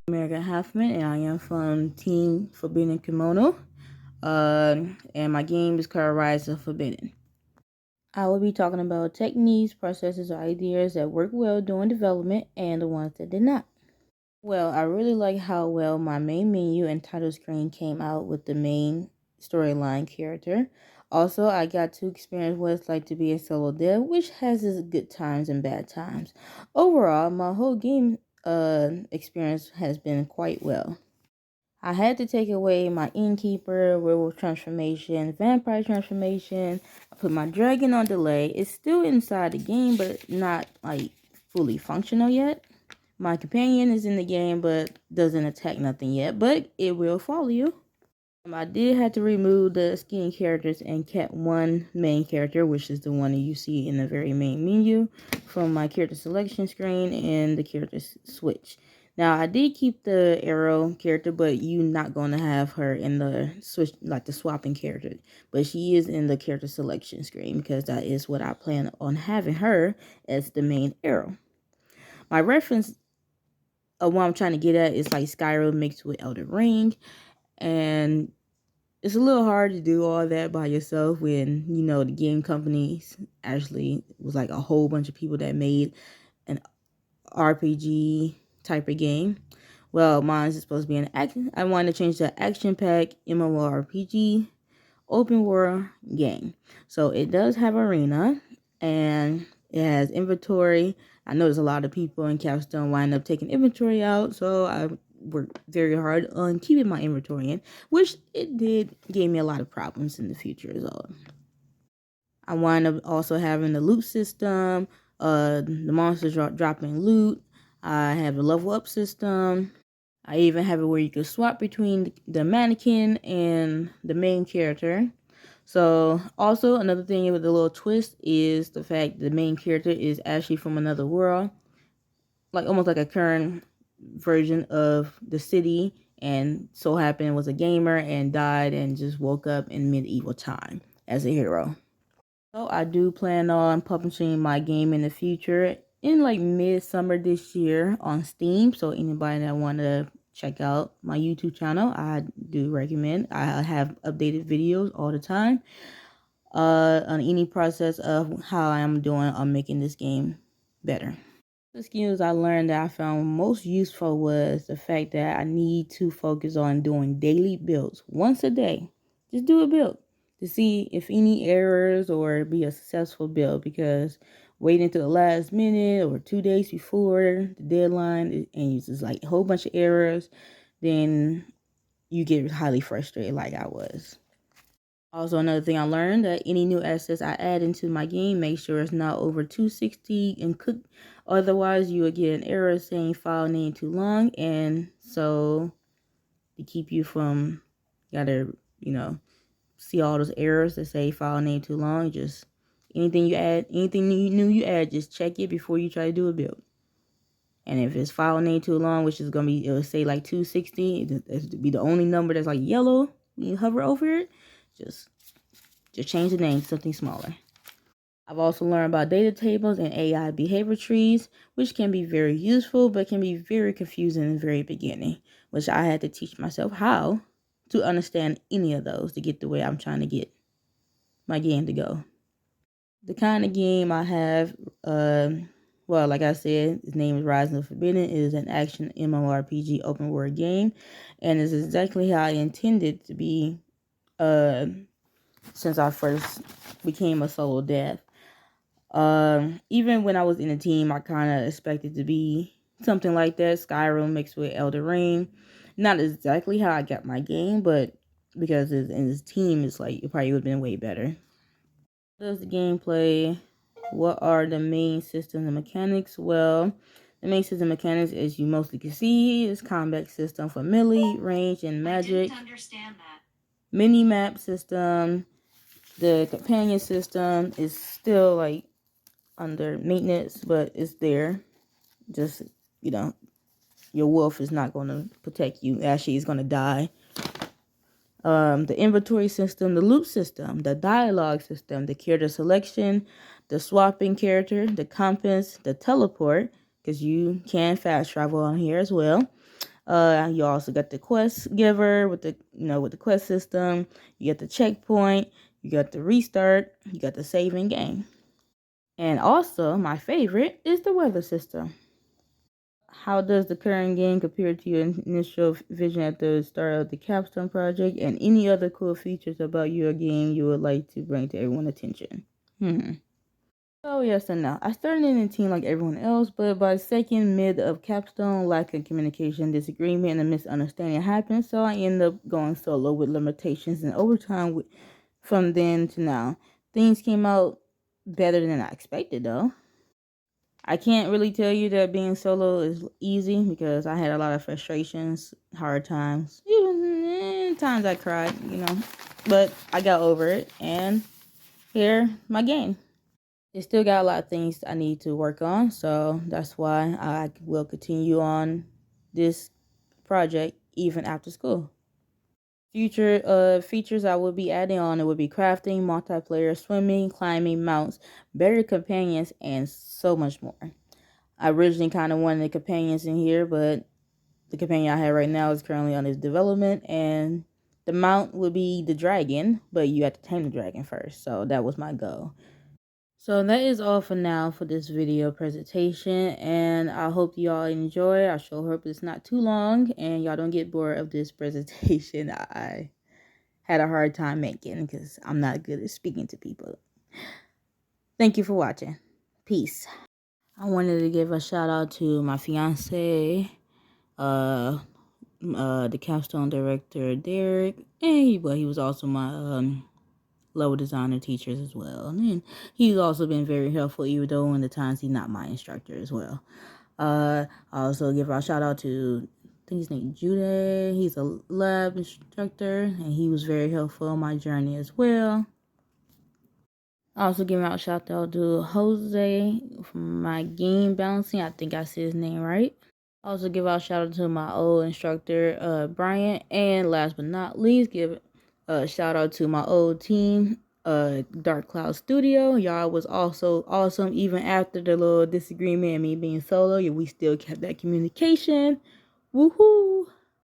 American Halfman, and I am from Team Forbidden Kemono. And my game is called Rise of Forbidden. I will be talking about techniques, processes, or ideas that work well during development and the ones that did not. Well, I really like how well my main menu and title screen came out with the main storyline character. Also, I got to experience what it's like to be a solo dev, which has its good times and bad times. Overall, my whole game experience has been quite well. I had to take away my innkeeper, werewolf transformation, vampire transformation. I put my dragon on delay. It's still inside the game, but not like fully functional yet. My companion is in the game, but doesn't attack nothing yet, but it will follow you. I did have to remove the skin characters and kept one main character, which is the one that you see in the very main menu, from my character selection screen and the character switch. Now, I did keep the arrow character, but you're not going to have her in the switch, like the swapping character. But she is in the character selection screen because that is what I plan on having her as the main arrow. My reference of what I'm trying to get at is like Skyrim mixed with Elden Ring, and it's a little hard to do all that by yourself when, you know, the game companies actually was like a whole bunch of people that made an RPG type of game. Well, mine is supposed to be an action. I wanted to change the action pack MMORPG open world game. So it does have arena and it has inventory. I noticed a lot of people in Capstone wind up taking inventory out, so I worked very hard on keeping my inventory in, which it did gave me a lot of problems in the future as well. I wind up also having the loot system, the monsters dropping loot. I have a level up system. I even have it where you can swap between the mannequin and the main character. So, also another thing with the little twist is the fact the main character is actually from another world, like almost like a current version of the city, and so happened was a gamer and died and just woke up in medieval time as a hero. So I do plan on publishing my game in the future in like mid-summer this year on Steam. So anybody that want to check out my YouTube channel, I do recommend. I have updated videos all the time on any process of how I'm doing on making this game better. The skills I learned that I found most useful was the fact that I need to focus on doing daily builds once a day. Just do a build to see if any errors or be a successful build, because waiting until the last minute or 2 days before the deadline and you just like a whole bunch of errors, then you get highly frustrated like I was. Also, another thing I learned that any new assets I add into my game, make sure it's not over 260 and cook. Otherwise, you will get an error saying file name too long. And so, to keep you from, gotta, see all those errors that say file name too long, just anything you add, anything new you add, just check it before you try to do a build. And if it's file name too long, which is going to be, it'll say like 260, it'll be the only number that's like yellow when you hover over it, just change the name to something smaller. I've also learned about data tables and AI behavior trees, which can be very useful, but can be very confusing in the very beginning, which I had to teach myself how to understand any of those to get the way I'm trying to get my game to go. The kind of game I have, well, like I said, its name is Rise of Forbidden. It is an action MMORPG open world game, and it's exactly how I intended to be since I first became a solo dev. Even when I was in a team, I kind of expected to be something like that, Skyrim mixed with Elden Ring. Not exactly how I got my game, but because in this team, it's like it probably would have been way better. Does the gameplay? What are the main systems and mechanics? Well, the main system mechanics, as you mostly can see, is combat system for melee, range, and magic. I didn't understand that. Mini-map system. The companion system is still like under maintenance, but it's there. Just, your wolf is not going to protect you. Actually, he's going to die. The inventory system, the loot system, the dialogue system, the character selection, the swapping character, the compass, the teleport, because you can fast travel on here as well. You also got the quest giver with the quest system. You got the checkpoint. You got the restart. You got the saving game. And also, my favorite is the weather system. How does the current game compare to your initial vision at the start of the Capstone project, and any other cool features about your game you would like to bring to everyone's attention? Oh, yes and no. I started in a team like everyone else, but by the second mid of Capstone, lack of communication, disagreement, and a misunderstanding happened, so I ended up going solo with limitations and overtime from then to now. Things came out better than I expected, though. I can't really tell you that being solo is easy because I had a lot of frustrations, hard times, even times I cried. But I got over it, and here my game. It still got a lot of things I need to work on, so that's why I will continue on this project even after school. Future features I will be adding on, it would be crafting, multiplayer, swimming, climbing, mounts, better companions, and so much more. I originally kind of wanted the companions in here, but the companion I have right now is currently under development, and the mount would be the dragon, but you have to tame the dragon first, so that was my goal. So that is all for now for this video presentation, and I hope y'all enjoy. I sure hope it's not too long and y'all don't get bored of this presentation. I had a hard time making because I'm not good at speaking to people. Thank you for watching. Peace. I wanted to give a shout out to my fiance, the Capstone director Derek, and he was also my level designer teachers as well. And he's also been very helpful, even though in the times he's not my instructor as well. I also give a shout out to, I think his name is Jude. He's a lab instructor, and he was very helpful on my journey as well. I also give out a shout out to Jose from my game balancing. I think I said his name right. Also give out a shout out to my old instructor, Brian. And last but not least, give a shout out to my old team, Dark Cloud Studio. Y'all was also awesome. Even after the little disagreement and me being solo, we still kept that communication. Woohoo!